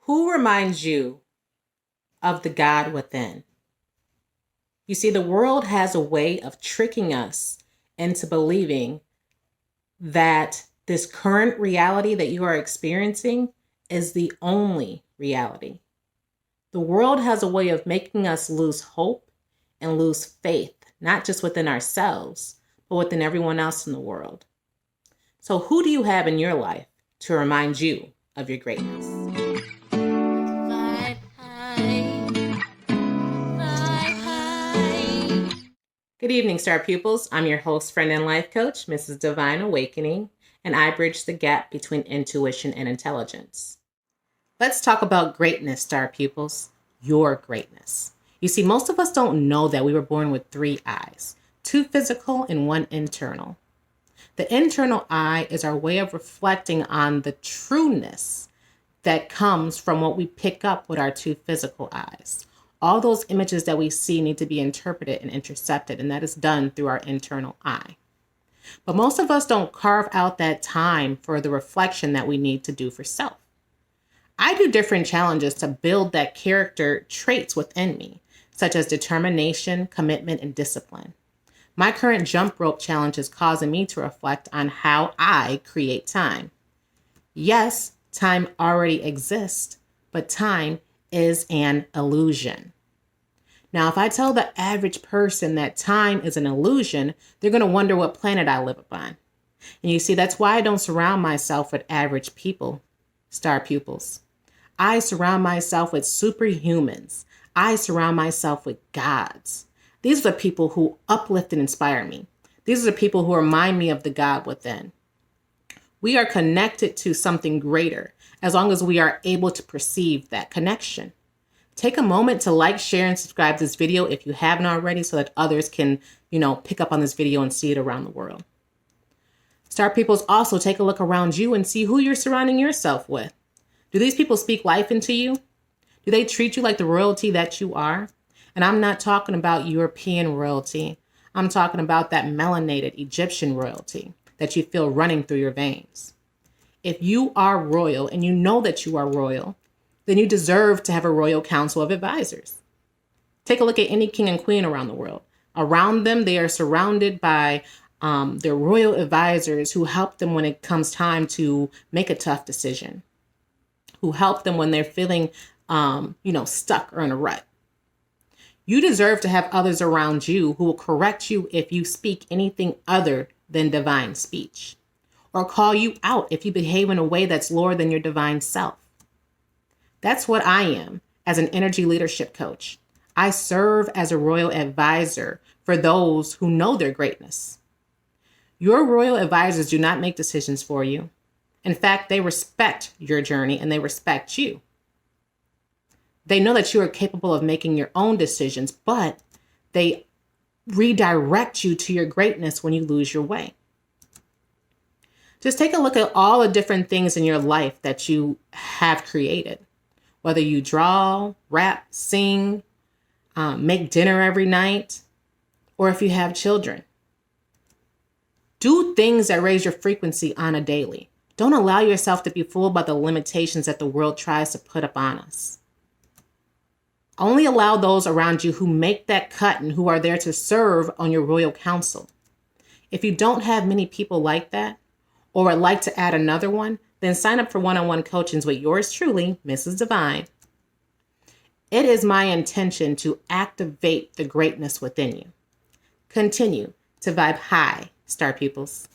Who reminds you of the God within? You see, the world has a way of tricking us into believing that this current reality that you are experiencing is the only reality. The world has a way of making us lose hope and lose faith, not just within ourselves, but within everyone else in the world. So who do you have in your life to remind you of your greatness? Good evening, Star Pupils. I'm your host, friend, and life coach, Mrs.Divine Awakening, and I bridge the gap between intuition and intelligence. Let's talk about greatness, Star Pupils, your greatness. You see, most of us don't know that we were born with 3 eyes, 2 physical and 1 internal. The internal eye is our way of reflecting on the trueness that comes from what we pick up with our 2 physical eyes. All those images that we see need to be interpreted and intercepted, and that is done through our internal eye. But most of us don't carve out that time for the reflection that we need to do for self. I do different challenges to build that character traits within me, such as determination, commitment, and discipline. My current jump rope challenge is causing me to reflect on how I create time. Yes, time already exists, but time is an illusion. Now, if I tell the average person that time is an illusion, they're going to wonder what planet I live upon. And you see, that's why I don't surround myself with average people, star pupils. I surround myself with superhumans. I surround myself with gods. These are the people who uplift and inspire me. These are the people who remind me of the God within. We are connected to something greater as long as we are able to perceive that connection. Take a moment to like, share, and subscribe to this video if you haven't already so that others can, pick up on this video and see it around the world. Star Peoples, also take a look around you and see who you're surrounding yourself with. Do these people speak life into you? Do they treat you like the royalty that you are? And I'm not talking about European royalty. I'm talking about that melanated Egyptian royalty that you feel running through your veins. If you are royal and you know that you are royal, then you deserve to have a royal council of advisors. Take a look at any king and queen around the world. Around them, they are surrounded by their royal advisors who help them when it comes time to make a tough decision, who help them when they're feeling, stuck or in a rut. You deserve to have others around you who will correct you if you speak anything other than divine speech, or call you out if you behave in a way that's lower than your divine self. That's what I am as an energy leadership coach. I serve as a royal advisor for those who know their greatness. Your royal advisors do not make decisions for you. In fact, they respect your journey and they respect you. They know that you are capable of making your own decisions, but they redirect you to your greatness when you lose your way. Just take a look at all the different things in your life that you have created. Whether you draw, rap, sing, make dinner every night, or if you have children. Do things that raise your frequency on a daily. Don't allow yourself to be fooled by the limitations that the world tries to put up on us. Only allow those around you who make that cut and who are there to serve on your royal council. If you don't have many people like that, or would like to add another one, then sign up for one-on-one coachings with yours truly, Mrs. Divine. It is my intention to activate the greatness within you. Continue to vibe high, Star Pupils.